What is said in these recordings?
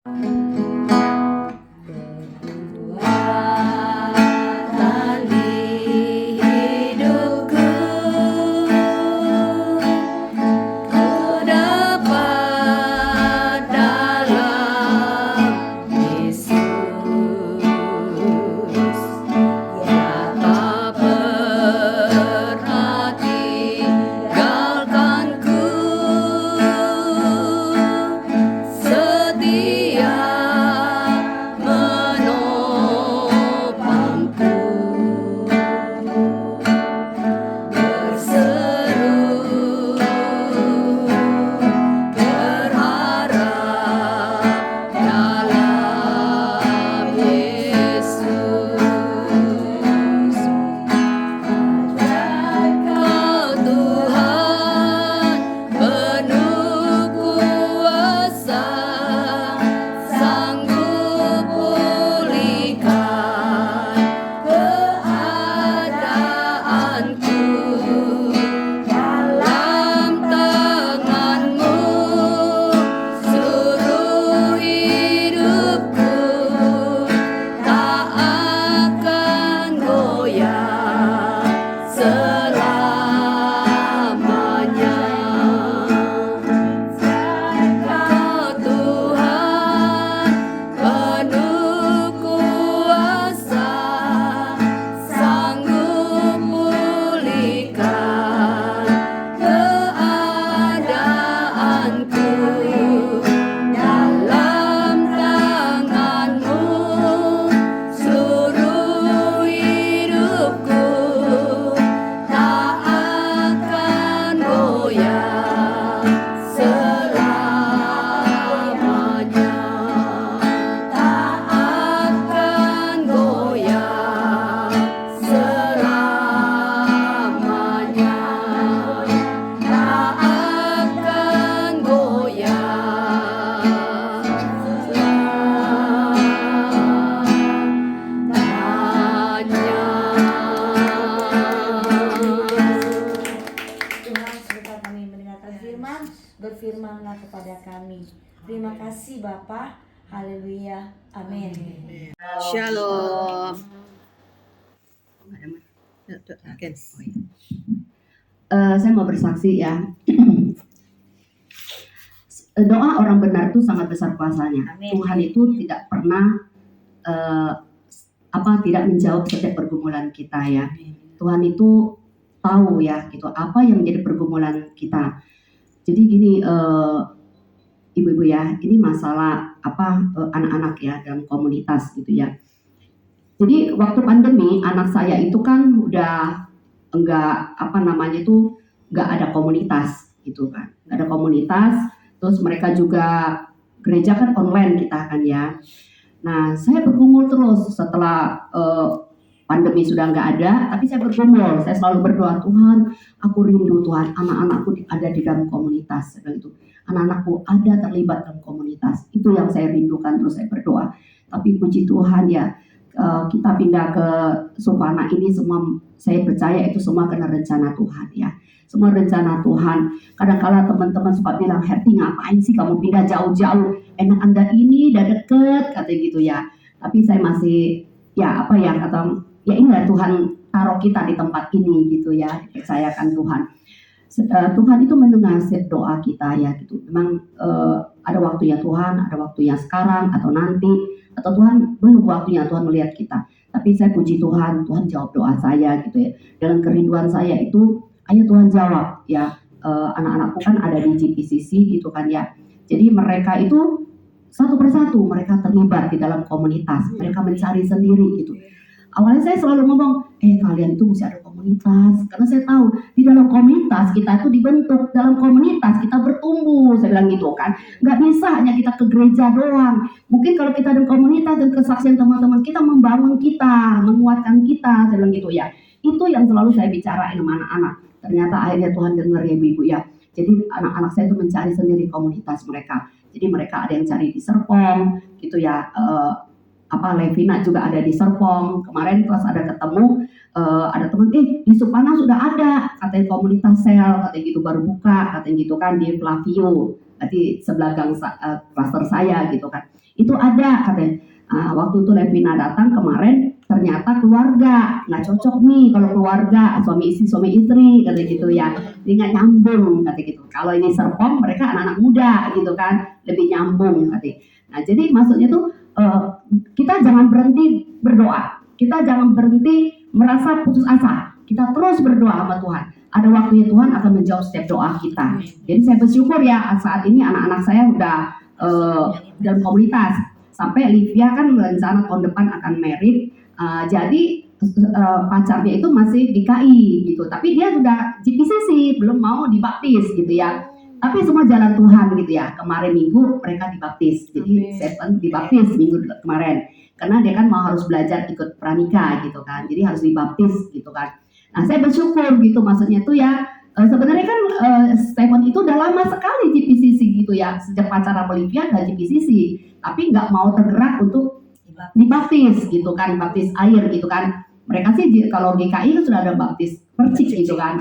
Kekuatan di hidupku, ku dapat dalam Yesus. Dia tak pernah tinggalkanku, setia menopangku, berseru berharap dalam Yesus. Kau Tuhan penuh kuasa, sanggup pulihkan keadaanku. Dalam tangan-Mu seluruh hidupku tak akan goyah selamanya. Kau Tuhan penuh kuasa, sanggup pulihkan keadaanku. Dalam tangan-Mu seluruh hidupku tak akan goyah selamanya. Tak akan goyah selamanya. Tak akan goyah Tuhan, sebentar kami mendengarkan firman, berfirmanlah kepada kami. Terima kasih Bapa. Haleluya. Amin. Shalom. Saya mau bersaksi ya. Doa orang benar itu sangat besar kuasanya. Amin. Tuhan itu tidak pernah tidak menjawab setiap pergumulan kita ya. Tuhan itu tahu ya gitu apa yang menjadi pergumulan kita. Jadi gini ibu-ibu ya, ini masalah anak-anak ya dalam komunitas gitu ya. Jadi waktu pandemi anak saya itu kan udah enggak ada komunitas gitu kan, nggak ada komunitas. Terus mereka juga gereja kan online kita kan ya. Nah saya bergumul terus setelah pandemi sudah nggak ada, tapi saya bergumul, saya selalu berdoa, Tuhan aku rindu Tuhan anak-anakku ada di dalam komunitas gitu. Anak-anakku ada terlibat dalam komunitas, itu yang saya rindukan. Terus saya berdoa, tapi puji Tuhan ya, kita pindah ke Supana ini semua saya percaya itu semua karena rencana Tuhan ya. Semua rencana Tuhan. Kadang-kala teman-teman suka bilang, Herti ngapain sih kamu pindah jauh-jauh, enak Anda ini udah deket katanya gitu ya. Tapi saya masih ya inilah Tuhan taruh kita di tempat ini gitu ya, dipercayakan Tuhan. Tuhan itu mendengar doa kita ya gitu. Memang ada waktunya Tuhan, ada waktunya sekarang atau nanti, atau Tuhan belum waktunya Tuhan melihat kita. Tapi saya puji Tuhan, Tuhan jawab doa saya gitu ya. Dengan kerinduan saya itu, ayo Tuhan jawab ya. Anak-anakku kan ada di GPCC gitu kan ya. Jadi mereka itu satu persatu mereka terlibat di dalam komunitas. Mereka mencari sendiri gitu. Awalnya saya selalu ngomong, kalian itu mesti ada komunitas. Karena saya tahu di dalam komunitas kita itu dibentuk, dalam komunitas kita bertumbuh. Saya bilang gitu kan. Nggak bisa hanya kita ke gereja doang. Mungkin kalau kita ada komunitas dan kesaksian teman-teman kita membangun kita, menguatkan kita. Saya bilang gitu ya. Itu yang selalu saya bicarain sama anak-anak. Ternyata akhirnya Tuhan dengar ya ibu ya. Jadi anak-anak saya itu mencari sendiri komunitas mereka. Jadi mereka ada yang cari di Serpong gitu ya. Levina juga ada di Serpong. Kemarin pas ada ketemu ada teman, di Supana sudah ada katanya komunitas sel, katanya gitu baru buka, katanya gitu kan di Flavio. berarti sebelah gang klaster saya gitu kan. Itu ada katanya. Waktu itu Levina datang kemarin, ternyata keluarga nggak cocok nih kalau keluarga suami istri kata gitu ya, jadi nggak nyambung kata gitu. Kalau ini Serpong mereka anak-anak muda gitu kan, lebih nyambung kata. Nah jadi maksudnya tuh kita jangan berhenti berdoa, kita jangan berhenti merasa putus asa, kita terus berdoa sama Tuhan. Ada waktunya Tuhan akan menjawab setiap doa kita. Jadi saya bersyukur ya saat ini anak-anak saya udah dalam komunitas. Sampai Livia kan rencana tahun depan akan merit. Jadi pacarnya itu masih DKI gitu, tapi dia sudah GPCC, belum mau dibaptis gitu ya. Tapi semua jalan Tuhan gitu ya. Kemarin minggu mereka dibaptis, jadi Stephen dibaptis minggu kemarin, karena dia kan mau harus belajar ikut pranika gitu kan, jadi harus dibaptis gitu kan. Nah saya bersyukur gitu, maksudnya tuh ya sebenarnya kan Stephen itu udah lama sekali GPCC gitu ya, sejak pacaran Olivia udah GPCC, tapi nggak mau tergerak untuk dibaptis gitu kan, baptis air gitu kan. Mereka sih kalau GKI kan sudah ada baptis percik gitu kan.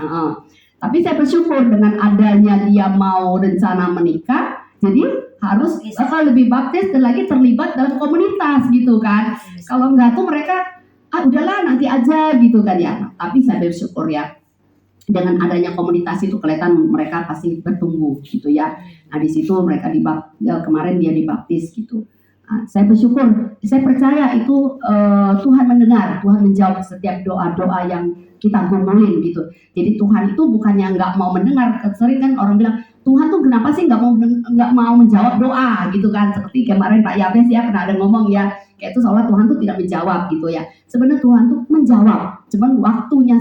Tapi saya bersyukur dengan adanya dia mau rencana menikah, jadi harus lebih baptis dan lagi terlibat dalam komunitas gitu kan. Kalau nggak tuh mereka udahlah nanti aja gitu kan ya. Tapi saya bersyukur ya, dengan adanya komunitas itu kelihatan mereka pasti bertumbuh gitu ya. Nah di situ mereka kemarin dia dibaptis gitu. Saya bersyukur, saya percaya itu Tuhan mendengar, Tuhan menjawab setiap doa-doa yang kita gumulin gitu. Jadi Tuhan itu bukannya nggak mau mendengar. Sering kan orang bilang Tuhan tuh kenapa sih nggak mau menjawab doa gitu kan? Seperti kemarin Pak Yabes ya pernah ada ngomong ya, kayak itu seolah Tuhan tuh tidak menjawab gitu ya. Sebenarnya Tuhan tuh menjawab, cuman waktunya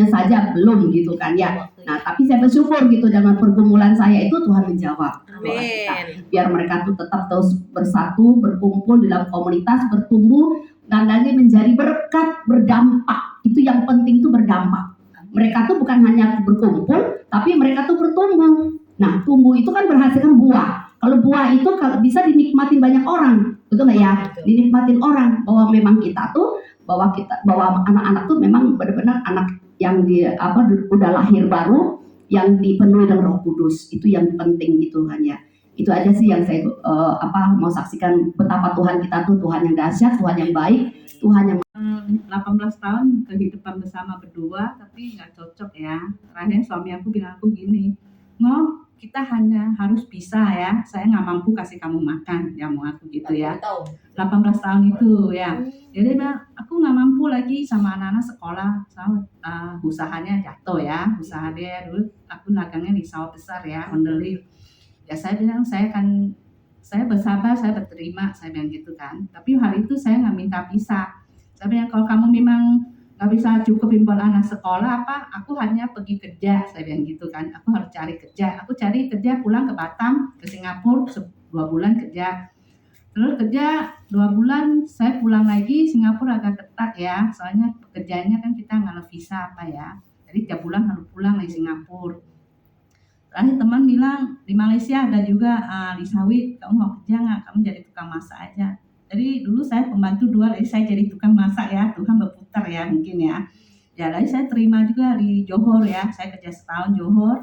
saja belum gitu kan ya. Nah tapi saya bersyukur gitu dengan pergumulan saya itu Tuhan menjawab doa kita. Biar mereka tuh tetap terus bersatu, berkumpul dalam komunitas, bertumbuh dan lagi menjadi berkat, berdampak. Itu yang penting, itu berdampak. Mereka tuh bukan hanya berkumpul, tapi mereka tuh bertumbuh. Nah tumbuh itu kan menghasilkan buah. Kalau buah itu kalau bisa dinikmatin banyak orang, betul nggak ya? Dinikmatin orang, bahwa memang kita tuh, bahwa anak-anak tuh memang benar-benar anak yang udah lahir baru, yang dipenuhi dengan Roh Kudus. Itu yang penting gitu kan ya. Itu aja sih yang saya mau saksikan, betapa Tuhan kita tuh Tuhan yang dahsyat, Tuhan yang baik, Tuhan yang 18 tahun kehidupan bersama berdua, tapi nggak cocok ya. Terakhir suami aku bilang aku gini, "Ngom, kita hanya harus bisa ya, saya nggak mampu kasih kamu makan," dia mau aku gitu ya. 18 tahun itu ya. Jadi aku nggak mampu lagi sama anak-anak sekolah, usahanya jatuh ya, usaha dia dulu aku dagangnya di sawah besar ya, ondeli. Ya saya bilang saya bersabar, saya berterima, saya bilang gitu kan. Tapi hal itu saya nggak minta pisah. Saya bilang kalau kamu memang nggak bisa cukupin buat anak sekolah aku hanya pergi kerja, saya bilang gitu kan. Aku harus cari kerja. Aku cari kerja pulang ke Batam, ke Singapura 2 bulan kerja. Terus kerja 2 bulan, saya pulang lagi. Singapura agak ketat ya, soalnya pekerjaannya kan kita nggak ada visa ya. Jadi 3 bulan harus pulang dari Singapura. Terakhir teman bilang di Malaysia ada juga di sawit, kamu mau kerja nggak? Kamu jadi tukang masak aja. Jadi dulu saya pembantu 2, jadi saya jadi tukang masak ya. Tuhan berputar ya mungkin ya. Ya lalu saya terima juga di Johor ya. Saya kerja setahun Johor,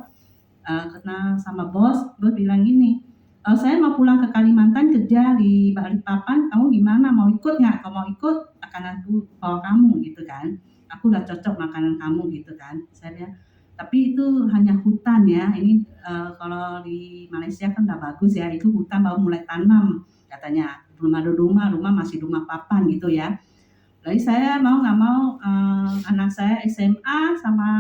karena sama bos bilang gini, saya mau pulang ke Kalimantan kerja di Balikpapan, kamu gimana? Mau ikut nggak? Kalau mau ikut akan aku bawa kamu gitu kan. Aku udah cocok makanan kamu gitu kan. Saya bilang, tapi itu hanya hutan ya. Ini kalau di Malaysia kan udah bagus ya. Itu hutan baru mulai tanam katanya. Belum ada rumah masih rumah papan gitu ya. Jadi saya mau nggak mau anak saya SMA sama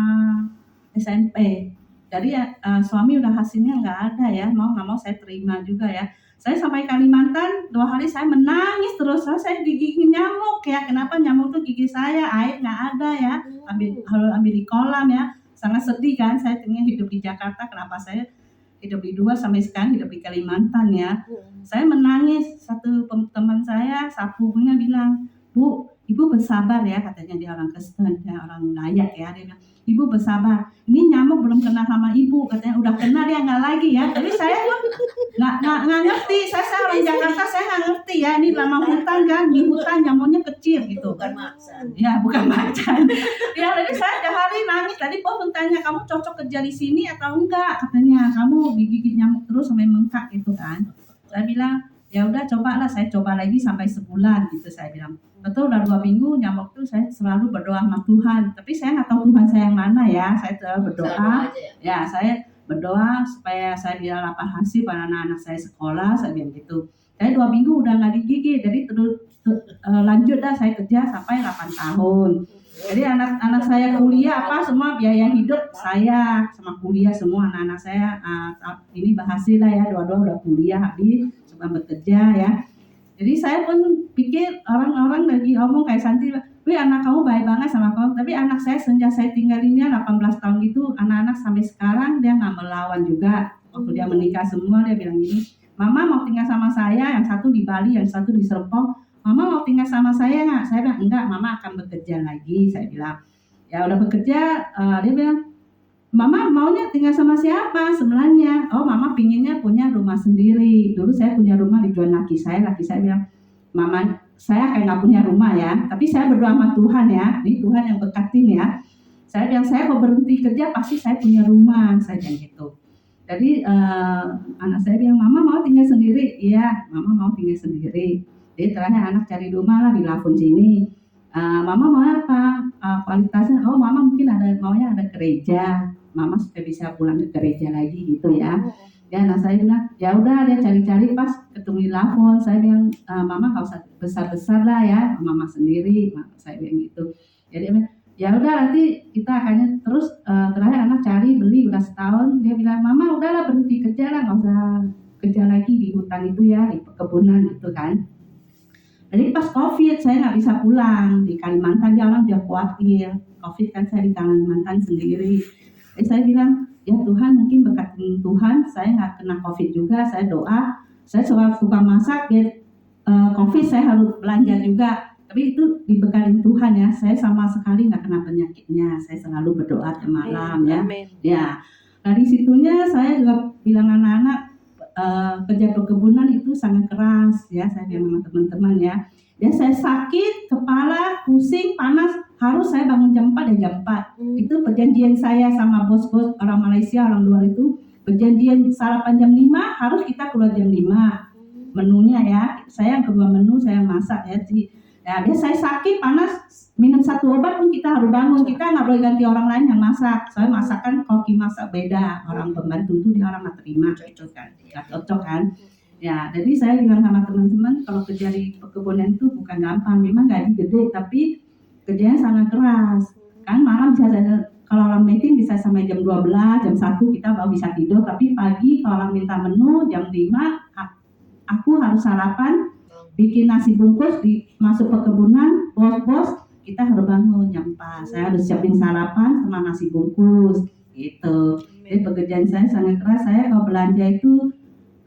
SMP. Jadi suami udah hasilnya nggak ada ya. Mau nggak mau saya terima juga ya. Saya sampai Kalimantan 2 hari saya menangis terus. Saya digigit nyamuk ya. Kenapa nyamuk tuh gigi saya? Air nggak ada ya. Harus ambil di kolam ya. Sangat sedih kan, saya tinggal hidup di Jakarta, kenapa saya hidup di 2 sampai sekarang hidup di Kalimantan ya. Saya menangis, satu teman saya, sapunya bilang, "Bu, Ibu bersabar ya," katanya dia orang Kristen, dia orang Dayak ya, dia bilang, "Ibu bersabar, ini nyamuk belum kena sama Ibu," katanya udah kena dia nggak lagi ya. Jadi saya nggak ngerti, saya orang Jakarta, saya nggak ngerti ngerti ya, ini lama hutan kan, di hutan nyamuknya kecil gitu. Bukan macan. Ya bukan macan. Ya jadi saya tiap hari nangis. Tadi bos tanya kamu cocok kerja di sini atau enggak, katanya kamu digigit nyamuk terus sampai bengkak gitu kan. Saya bilang ya udah cobalah, saya coba lagi sampai sebulan gitu saya bilang. Betul udah 2 minggu nyamuk tuh saya selalu berdoa sama Tuhan. Tapi saya nggak tahu Tuhan saya yang mana ya. Saya selalu berdoa. Ya saya berdoa supaya saya bisa dapat hasil pada anak-anak saya sekolah, saya bilang gitu. Saya 2 minggu udah nggak digigit, jadi terus lanjut dah saya kerja sampai 8 tahun. Jadi anak-anak saya kuliah apa semua biaya hidup saya sama kuliah semua anak-anak saya ini berhasil lah ya, dua-dua udah kuliah habis cuma bekerja ya. Jadi saya pun pikir orang-orang lagi ngomong kayak Santi, wih anak kamu baik banget sama kamu. Tapi anak saya sejak saya tinggalinnya 18 tahun gitu, anak-anak sampai sekarang dia nggak melawan juga. Waktu dia menikah semua dia bilang gini, Mama mau tinggal sama saya, yang satu di Bali, yang satu di Serpong. Mama mau tinggal sama saya nggak? Saya bilang enggak, Mama akan bekerja lagi. Saya bilang, ya udah bekerja. Dia bilang, Mama maunya tinggal sama siapa sebenarnya? Oh Mama pinginnya punya rumah sendiri. Dulu saya punya rumah dijual laki saya bilang, Mama saya kayak nggak punya rumah ya, tapi saya berdoa sama Tuhan ya, ini Tuhan yang berkatin ya. Saya bilang saya mau berhenti kerja pasti saya punya rumah, saya bilang gitu. Jadi anak saya bilang Mama mau tinggal sendiri, iya Mama mau tinggal sendiri. Jadi terakhir anak cari rumah lah di Lafun sini. Mama mau apa? Kualitasnya, oh Mama mungkin maunya ada gereja. Mama supaya bisa pulang ke gereja lagi gitu ya. Ya anak saya bilang, ya udah dia cari-cari pas ketemu di Lafon. Saya bilang, Mama nggak usah besar-besar lah ya, Mama sendiri. Saya bilang gitu. Jadi ya udah nanti kita akan terus terakhir anak cari beli udah setahun. Dia bilang, Mama udahlah berhenti kerja lah, nggak usah kerja lagi di hutan itu ya, di perkebunan gitu kan. Jadi pas COVID saya nggak bisa pulang di Kalimantan, dia orang juga khawatir. COVID kan saya di Kalimantan sendiri. Jadi saya bilang, ya Tuhan mungkin berkatin Tuhan, saya nggak kena COVID juga, saya doa. Saya suka masak, biar COVID saya harus belanja juga. Tapi itu dibekalin Tuhan ya, saya sama sekali nggak kena penyakitnya. Saya selalu berdoa tiap malam ya. Ya, dari situnya saya juga bilang anak-anak, kerja perkebunan itu sangat keras ya, saya bilang sama teman-teman ya. Ya saya sakit, kepala, pusing, panas, harus saya bangun jam 4 ya jam 4. Itu perjanjian saya sama bos-bos orang Malaysia, orang luar itu. Perjanjian sarapan jam 5, harus kita keluar jam 5. Menunya ya, saya kedua menu saya masak ya. Ya biar saya sakit, panas, minum 1 obat pun kita harus bangun. Kita nggak boleh ganti orang lain yang masak. Soalnya masakan koki masak beda. Orang pembantu itu dia orang nggak terima, nggak cocok kan. Ya, jadi saya bilang sama teman-teman kalau kerja di perkebunan itu bukan gampang. Memang gaji gede, tapi kerjanya sangat keras. Kan malam bisa kalau orang meeting bisa sampai jam 12, jam 1 kita baru bisa tidur. Tapi pagi kalau orang minta menu jam 5, aku harus sarapan, bikin nasi bungkus, masuk perkebunan, bos-bos, kita harus bangun jam 4. Saya harus siapin sarapan sama nasi bungkus, gitu. Jadi pekerjaan saya sangat keras. Saya kalau belanja itu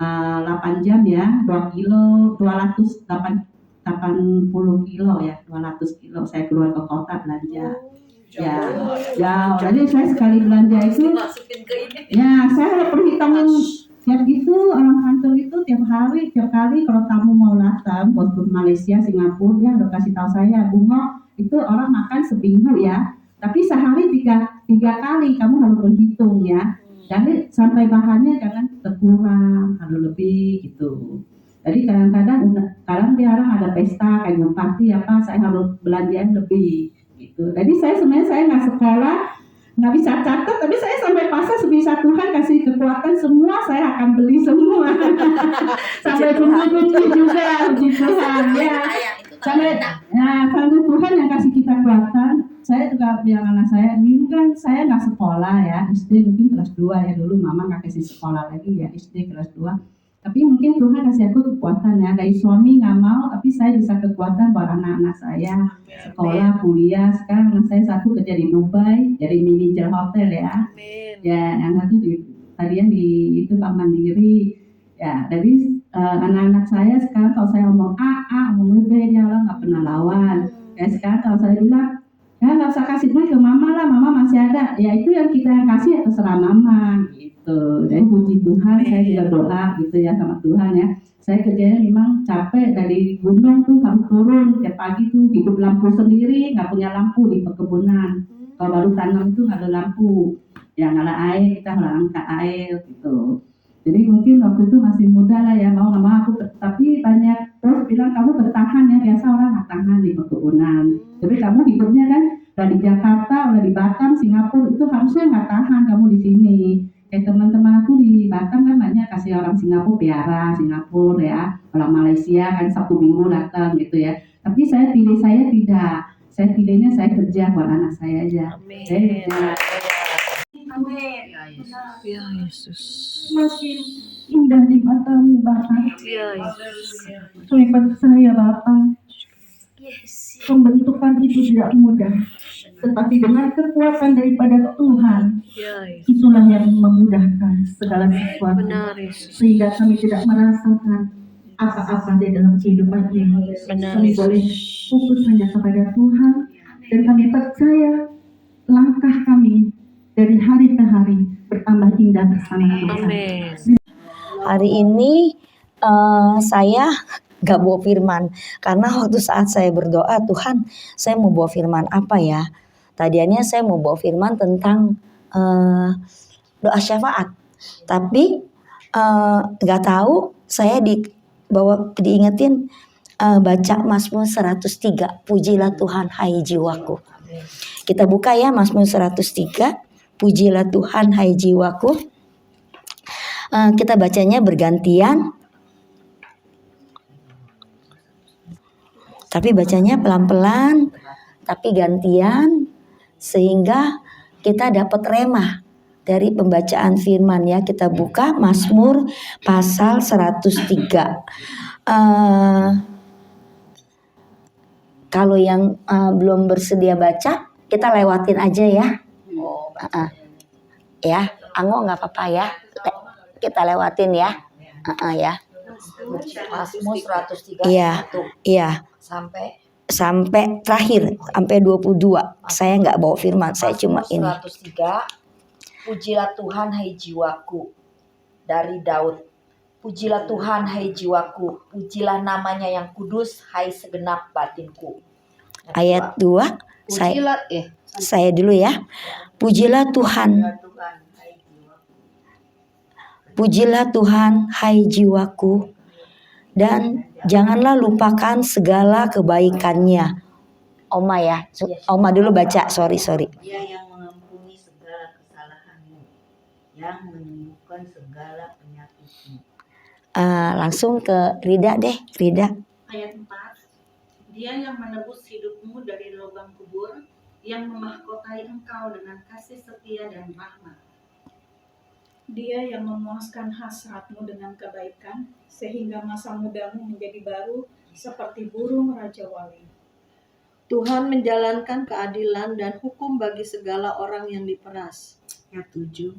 8 jam ya, 2 kilo, 280 kilo ya, 200 kilo saya keluar ke kota belanja. Ya, jadi saya sekali belanja itu, ya saya harus perhitungin tiap itu orang kantor itu tiap kali kalau tamu mau datang, bos Malaysia, Singapura, dia harus kasih tahu saya, Bunga itu orang makan seminggu ya, tapi sehari 3 kali kamu harus berhitung ya. Jadi sampai bahannya jangan berkurang, harus lebih gitu. Jadi kadang dia orang ada pesta kayak party apa, saya harus belanjain lebih gitu. Jadi saya sebenarnya nggak sekolah, nggak bisa catat, tapi saya sampai pasar sebisa Tuhan kasih kekuatan semua saya akan beli semua. Sampai bumbu-bumbu juga puji Tuhan ya. Sampai Tuhan yang kasih kita kekuatan. Saya juga bilang anak saya, dulu kan saya nggak sekolah ya, SD mungkin kelas 2 ya, dulu mama nggak kasih sekolah lagi ya, SD kelas 2. Tapi mungkin Tuhan kasih aku kekuatan ya, dari suami nggak mau, tapi saya bisa kekuatan buat anak-anak saya, sekolah, kuliah. Sekarang anak saya satu kerja di Dubai, jadi manajer hotel ya. Ya, yang satu tadian di itu Bank Mandiri. Ya, jadi anak-anak saya sekarang kalau saya ngomong A, ngomong B, dia orang nggak pernah lawan. Ya sekarang kalau saya bilang, ya nggak usah kasih duit ke mama lah, mama masih ada. Ya itu yang kita yang kasih ya terserah mama gitu. Jadi puji Tuhan, saya juga doa gitu ya sama Tuhan ya. Saya kerjanya memang capek, dari gunung tuh harus turun tiap pagi tuh, hidup lampu sendiri, nggak punya lampu di perkebunan. Kalau baru tanam itu nggak ada lampu, ya nggak ada air, kita harus angkat air gitu. Jadi mungkin waktu itu masih muda lah ya, mau nggak mau aku, tapi banyak terus bilang kamu bertahan ya, biasa orang nggak tahan di perkebunan. Tapi kamu hidupnya kan udah di Jakarta, udah di Batam, Singapura, itu harusnya nggak tahan kamu di sini. Kayak teman-teman aku di Batam kan banyak kasih orang Singapura piara, Singapura ya, orang Malaysia kan Sabtu Minggu datang gitu ya. Tapi saya tidak, saya pilihnya saya kerja buat anak saya aja. Saya kerja. Amin. Ya Yesus. Makin indah di matamu Bapak. Ya Yesus. Hebat saya Bapak. Pembentukan itu tidak mudah, tetapi dengan kekuatan daripada Tuhan, Ya Yesus. itulah yang memudahkan segala sesuatu. Benar Yesus. Sehingga kami tidak merasakan apa-apa di dalam kehidupan ini. Benar, Kami boleh fokus hanya kepada Tuhan, dan kami percaya langkah kami dari hari ke hari bertambah indah bersama Tuhan. Amin. Hari ini saya gak bawa firman, karena waktu saat saya berdoa, Tuhan saya mau bawa firman apa ya. Tadinya saya mau bawa firman tentang doa syafaat, tapi gak tahu saya diingetin baca Mazmur 103, pujilah Tuhan hai jiwaku. Kita buka ya Mazmur 103, pujilah Tuhan hai jiwaku. Kita bacanya bergantian, tapi bacanya pelan-pelan, tapi gantian, sehingga kita dapat remah dari pembacaan firman ya. Kita buka Mazmur pasal 103. Kalau yang belum bersedia baca, kita lewatin aja ya. Ya, Anggo nggak apa-apa ya. Kita lewatin ya. Ya. Mazmur 103 Iya, iya. Sampai terakhir, sampai 22. Saya nggak bawa firman, saya cuma ini. 103. Pujilah Tuhan hai jiwaku, dari Daud. Pujilah Tuhan hai jiwaku, pujilah namanya yang kudus hai segenap batinku. Ayat 2, saya dulu ya. Pujilah Tuhan. Pujilah Tuhan hai jiwaku, dan janganlah lupakan segala kebaikannya. Oma ya, Oma dulu baca, sorry. Dia yang mengampuni segala kesalahanmu, yang menyembuhkan segala penyakitmu. Langsung ke Rida deh, Rida. Ayat 4, Dia yang menebus hidupmu dari lubang kubur, yang memahkotai engkau dengan kasih setia dan rahmat. Dia yang memuaskan hasratmu dengan kebaikan, sehingga masa mudamu menjadi baru seperti burung Raja Wali. Tuhan menjalankan keadilan dan hukum bagi segala orang yang diperas. Ayat 7,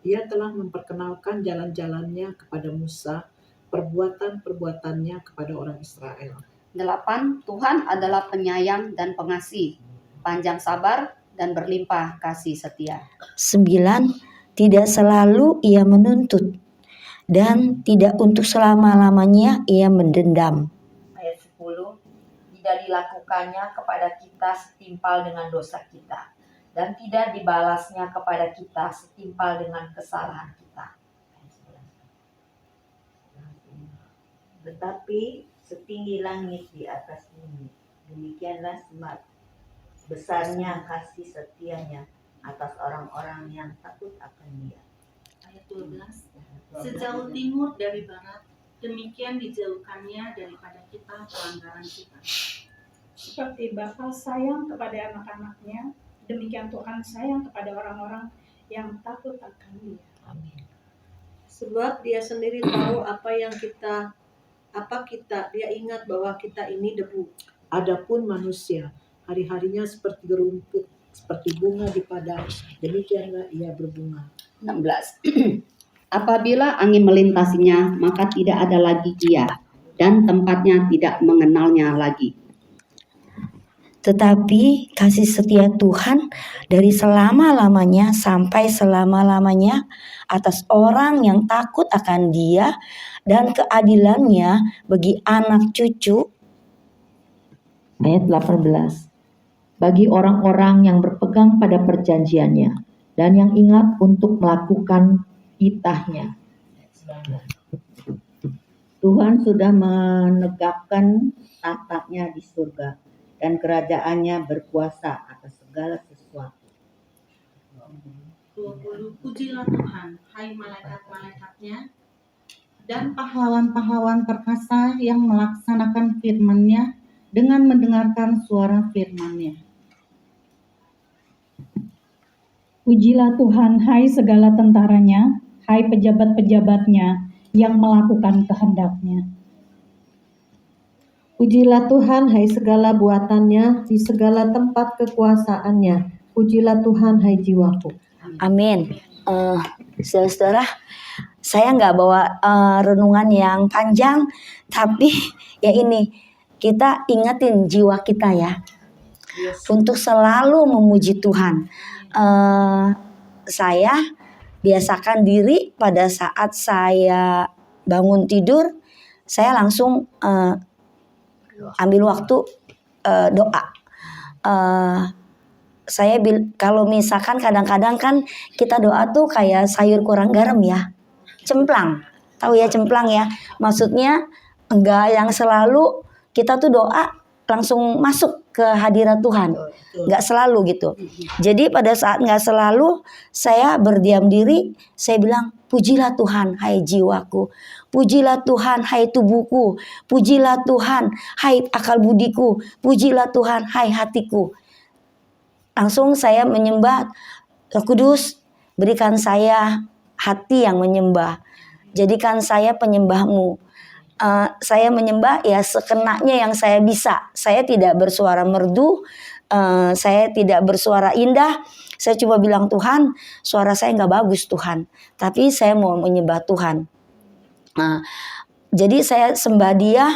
Dia telah memperkenalkan jalan-jalannya kepada Musa, perbuatan-perbuatannya kepada orang Israel. 8. Tuhan adalah penyayang dan pengasih, panjang sabar dan berlimpah kasih setia. 9. Tidak selalu ia menuntut, dan tidak untuk selama-lamanya ia mendendam. Ayat 10. Tidak dilakukannya kepada kita setimpal dengan dosa kita, dan tidak dibalasnya kepada kita setimpal dengan kesalahan kita. Tetapi setinggi langit di atas bumi, demikianlah besarnya kasih setianya atas orang-orang yang takut akan Dia. Ayat 12, Sejauh timur dari barat, demikian dijauhkannya daripada kita pelanggaran kita. Seperti Bapa sayang kepada anak-anaknya, demikian Tuhan sayang kepada orang-orang yang takut akan Dia. Amin. Sebab Dia sendiri tahu Dia ingat bahwa kita ini debu. Adapun manusia, hari-harinya seperti rumput, seperti bunga di padang, demikianlah ia berbunga. 16. Apabila angin melintasinya, maka tidak ada lagi dia, dan tempatnya tidak mengenalnya lagi. tetapi kasih setia Tuhan dari selama-lamanya sampai selama-lamanya atas orang yang takut akan Dia dan keadilannya bagi anak cucu. Ayat 18. Bagi orang-orang yang berpegang pada perjanjiannya dan yang ingat untuk melakukan titahnya. Tuhan sudah menegakkan tahtanya di surga dan kerajaannya berkuasa atas segala sesuatu. 20. Pujilah Tuhan, hai malaikat-malaikatnya, dan pahlawan-pahlawan perkasa yang melaksanakan firman-Nya dengan mendengarkan suara firman-Nya. Pujilah Tuhan, hai segala tentaranya, hai pejabat-pejabatnya yang melakukan kehendak-Nya. Pujilah Tuhan, hai segala buatannya, di segala tempat kekuasaannya. Pujilah Tuhan, hai jiwaku. Amin. Saudara-saudara, saya nggak bawa renungan yang panjang, tapi ya ini, kita ingetin jiwa kita ya, untuk selalu memuji Tuhan. Saya biasakan diri pada saat saya bangun tidur, saya langsung ambil waktu doa. Kalau misalkan kadang-kadang kan kita doa tuh kayak sayur kurang garam ya, cemplang. Tahu ya cemplang ya? Maksudnya enggak yang selalu kita tuh doa langsung masuk ke hadirat Tuhan. Enggak selalu gitu. Jadi pada saat enggak selalu, saya berdiam diri, saya bilang, pujilah Tuhan, hai jiwaku. Pujilah Tuhan, hai tubuhku. Pujilah Tuhan, hai akal budiku. Pujilah Tuhan, hai hatiku. Langsung saya menyembah, Roh Kudus, berikan saya hati yang menyembah. Jadikan saya penyembahmu. Saya menyembah ya sekenanya yang saya bisa. Saya tidak bersuara merdu, saya tidak bersuara indah. Saya cuma bilang, Tuhan, suara saya nggak bagus Tuhan, tapi saya mau menyembah Tuhan. Jadi saya sembah Dia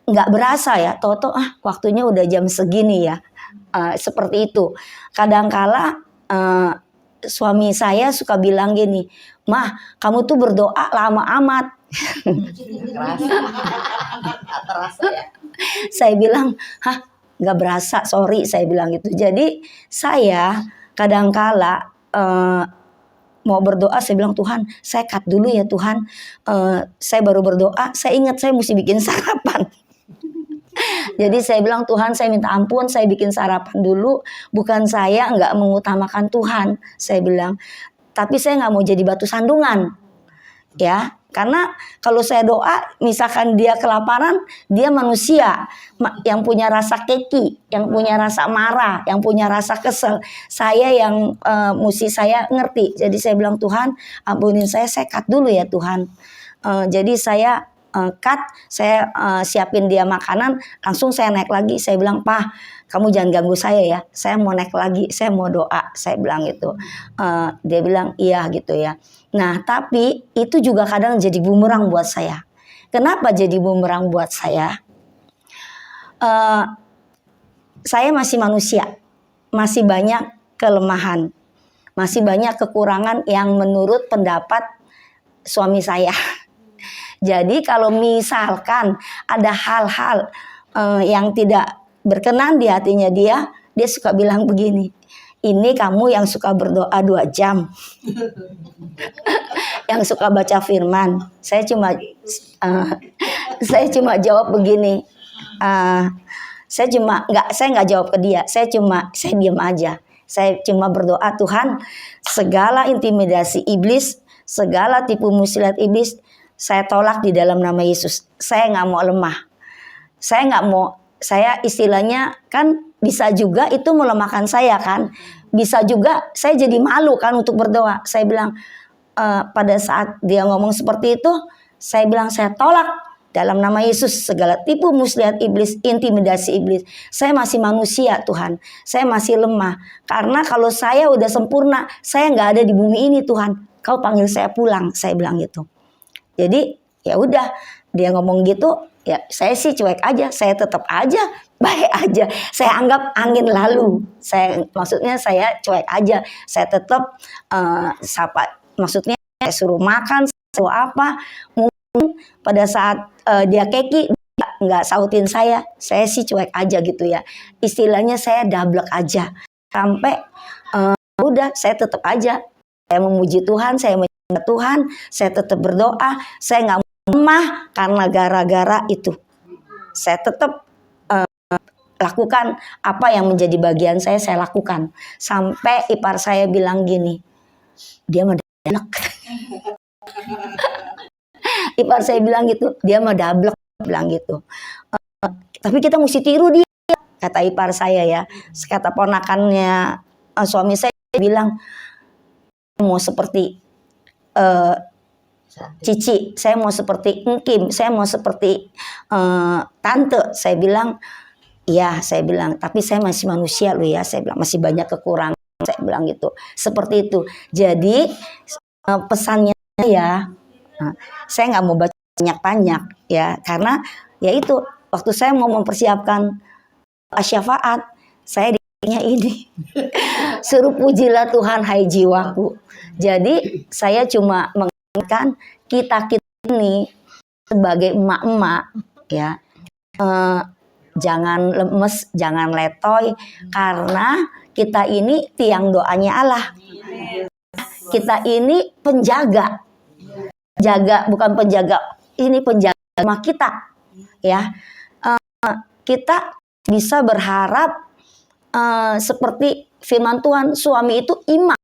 nggak berasa ya, toto waktunya udah jam segini ya. Seperti itu. Kadangkala suami saya suka bilang gini, Mah, kamu tuh berdoa lama amat. Saya bilang, nggak berasa, sorry, saya bilang gitu. Jadi saya kadangkala mau berdoa, saya bilang, Tuhan, saya cut dulu ya Tuhan. Saya baru berdoa, saya ingat saya mesti bikin sarapan. Jadi saya bilang, Tuhan, saya minta ampun, saya bikin sarapan dulu. Bukan saya nggak mengutamakan Tuhan, saya bilang. Tapi saya nggak mau jadi batu sandungan, ya. Karena kalau saya doa, misalkan dia kelaparan, dia manusia yang punya rasa keki, yang punya rasa marah, yang punya rasa kesel. Saya yang mesti saya ngerti. Jadi saya bilang, Tuhan, ampunin saya cut dulu ya Tuhan. Jadi saya cut, saya siapin dia makanan, langsung saya naik lagi. Saya bilang, Pak, kamu jangan ganggu saya ya, saya mau naik lagi, saya mau doa, saya bilang gitu. Dia bilang iya gitu ya. Nah tapi itu juga kadang jadi bumerang buat saya. Kenapa jadi bumerang buat saya? Saya masih manusia, masih banyak kelemahan, masih banyak kekurangan yang menurut pendapat suami saya. Jadi kalau misalkan ada hal-hal yang tidak berkenan di hatinya dia suka bilang begini, ini kamu yang suka berdoa 2 jam, yang suka baca firman. Saya cuma jawab begini, saya nggak jawab ke dia, saya diam aja. Saya cuma berdoa, Tuhan, segala intimidasi iblis, segala tipu muslihat iblis, saya tolak di dalam nama Yesus. Saya nggak mau lemah. Saya istilahnya kan bisa juga itu melemahkan saya kan. Bisa juga saya jadi malu kan untuk berdoa. Saya bilang pada saat dia ngomong seperti itu, saya bilang saya tolak dalam nama Yesus segala tipu muslihat iblis, intimidasi iblis. Saya masih manusia Tuhan. Saya masih lemah. Karena kalau saya udah sempurna, saya nggak ada di bumi ini Tuhan. Kau panggil saya pulang, saya bilang gitu. Jadi ya udah, dia ngomong gitu, Ya saya sih cuek aja, saya tetap aja baik aja. Saya anggap angin lalu. Maksudnya saya cuek aja. Saya tetap sapa. Maksudnya saya suruh makan, suruh apa. Mungkin pada saat dia keki dia nggak sautin saya sih cuek aja gitu ya. Istilahnya saya dablek aja. Sampai udah saya tetap aja. Saya memuji Tuhan, saya menyembah Tuhan, saya tetap berdoa, saya nggak lemah karena gara-gara itu. Saya tetap lakukan apa yang menjadi bagian saya lakukan. Sampai ipar saya bilang gini, dia mah dablek. Ipar saya bilang gitu, dia mah dablek, bilang gitu. Tapi kita mesti tiru dia, kata ipar saya ya. Kata ponakannya suami saya bilang, mau seperti Cici, saya mau seperti Engkim, saya mau seperti Tante. Saya bilang, iya, saya bilang, tapi saya masih manusia loh ya, saya bilang masih banyak kekurangan, saya bilang gitu. Seperti itu. Jadi pesannya ya, saya nggak mau baca banyak-banyak ya, karena ya itu waktu saya mau mempersiapkan syafaat, saya dikasihnya ini, suruh pujilah Tuhan hai jiwaku. Jadi saya cuma mengingatkan kita ini sebagai emak-emak ya, jangan lemes, jangan letoy, karena kita ini tiang doanya Allah. Kita ini penjaga, bukan penjaga, ini penjaga rumah kita ya. Kita bisa berharap seperti firman Tuhan, suami itu imam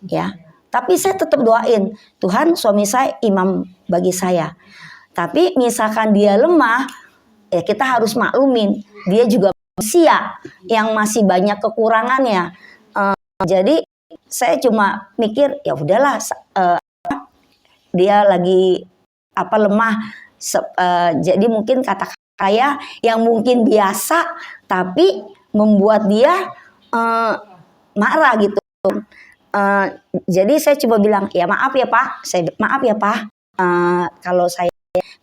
ya. Tapi saya tetap doain, Tuhan suami saya imam bagi saya. Tapi misalkan dia lemah, ya kita harus maklumin, dia juga manusia yang masih banyak kekurangannya. Jadi saya cuma mikir, ya udahlah, dia lagi lemah. Jadi mungkin kata saya yang mungkin biasa, tapi membuat dia marah gitu. Jadi saya coba bilang, ya maaf ya Pak, maaf ya Pak, kalau saya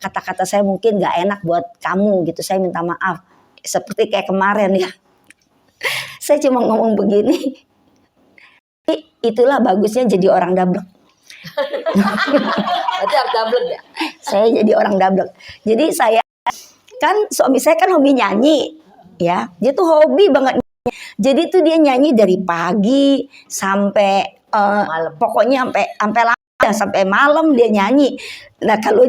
kata-kata saya mungkin gak enak buat kamu gitu, saya minta maaf. Seperti kayak kemarin ya, saya cuma ngomong begini. Itulah bagusnya jadi orang dablek. Berarti harus dablek ya? Saya jadi orang dablek. Jadi saya kan, suami saya kan hobi nyanyi ya, dia tuh hobi banget. Jadi tuh dia nyanyi dari pagi sampai pokoknya sampai lama, sampai malam dia nyanyi. Nah kalau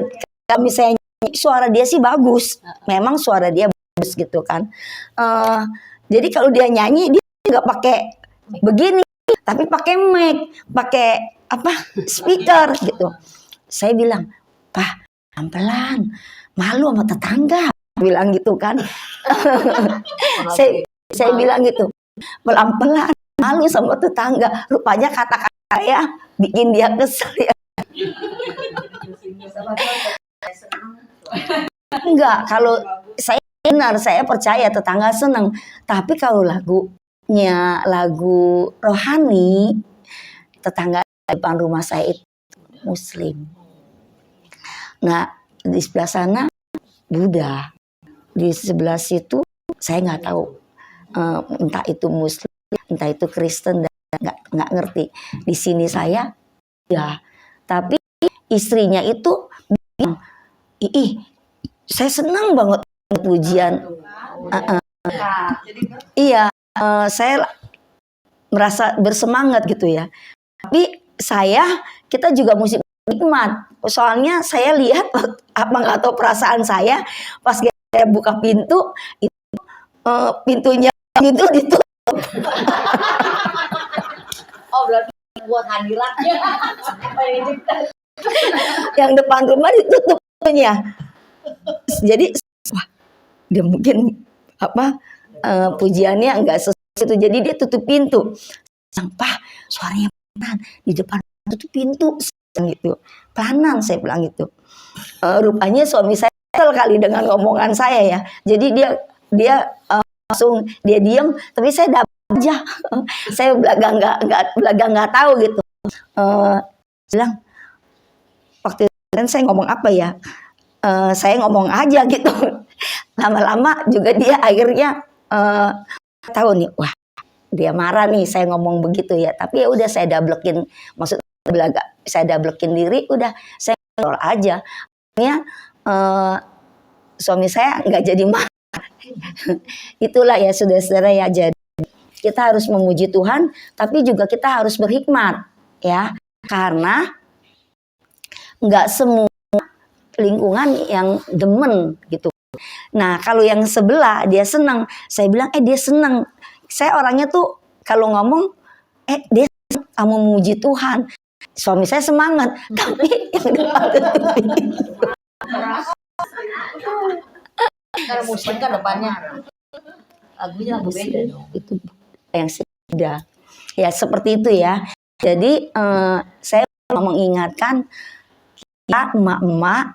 misalnya suara dia sih bagus, memang suara dia bagus gitu kan. Jadi kalau dia nyanyi dia nggak pakai begini, tapi pakai mic, pakai speaker gitu. Saya bilang, Pak pelan-pelan, malu sama tetangga, bilang gitu kan. Saya bilang gitu, pelan-pelan, malu sama tetangga. Rupanya kata-kata saya bikin dia kesel ya. Enggak, kalau saya benar, saya percaya tetangga senang. Tapi kalau lagunya lagu rohani, tetangga depan rumah saya itu Muslim. Nah di sebelah sana Buddha, di sebelah situ saya nggak tahu, entah itu Muslim, entah itu Kristen, dan nggak ngerti. Di sini saya ya, tapi istrinya itu bilang, saya senang banget pujian. Iya, saya merasa bersemangat gitu ya. Tapi kita juga mesti nikmat. Soalnya saya lihat apa nggak tahu perasaan saya pas saya buka pintu itu pintunya itu ditutup. Oh berarti buat hadiratnya. Yang depan rumah ditutup pintunya. Jadi wah, dia mungkin pujiannya enggak sesuai itu, jadi dia tutup pintu. Sampah suaranya pelan di depan tutup pintu gitu. Pelanan saya bilang gitu. Rupanya suami saya kesel kali dengan omongan saya ya. Jadi dia langsung dia diam, tapi saya dapat aja. Saya belakang nggak tahu gitu. Bilang waktu itu saya ngomong apa ya? saya ngomong aja gitu. Lama-lama juga dia akhirnya tahu nih, wah dia marah nih saya ngomong begitu ya. Tapi ya udah saya dablekin, maksudnya saya dablekin diri, udah saya ngobrol aja. Akhirnya suami saya nggak jadi marah. Itulah ya saudara-saudara ya, jadi kita harus memuji Tuhan, tapi juga kita harus berhikmat ya, karena nggak semua lingkungan yang demen gitu. Nah kalau yang sebelah dia senang, saya bilang dia senang. Saya orangnya tuh kalau ngomong dia mau memuji Tuhan, suami saya semangat, tapi yang depan Kalau musik kan depannya lagunya lagu beda dong. itu yang sudah ya seperti itu ya. Jadi saya mau mengingatkan kita emak-emak,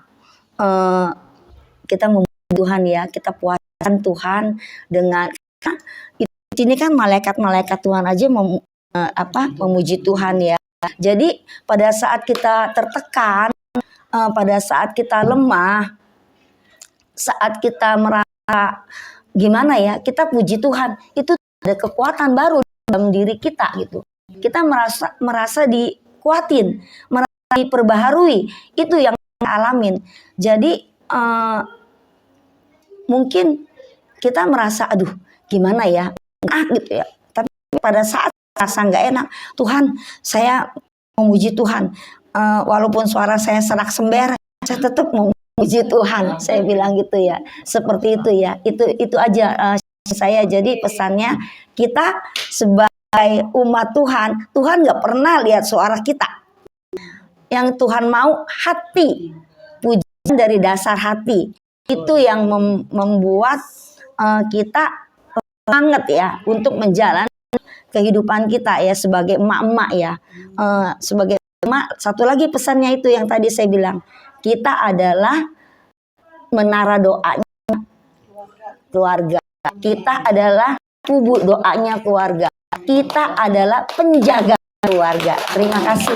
kita memuji Tuhan ya, kita puaskan Tuhan dengan ini kan malaikat-malaikat Tuhan aja memuji Tuhan ya. Jadi pada saat kita tertekan, pada saat kita lemah, saat kita merasa gimana ya, kita puji Tuhan, itu ada kekuatan baru dalam diri kita gitu. Kita merasa dikuatin, merasa diperbaharui, itu yang kita alamin. Jadi mungkin kita merasa aduh gimana ya, gitu ya. Tapi pada saat rasa nggak enak, Tuhan saya memuji Tuhan, walaupun suara saya serak sember, saya tetap memuji Tuhan. Saya bilang gitu ya, seperti itu ya. Itu aja saya. Jadi pesannya kita sebagai umat Tuhan, Tuhan nggak pernah lihat suara kita. Yang Tuhan mau hati, pujian dari dasar hati. Itu yang membuat kita banget ya untuk menjalani kehidupan kita ya sebagai emak-emak ya. Sebagai emak, satu lagi pesannya itu yang tadi saya bilang, kita adalah menara doanya keluarga. Kita adalah kubu doanya keluarga. Kita adalah penjaga keluarga. Terima kasih.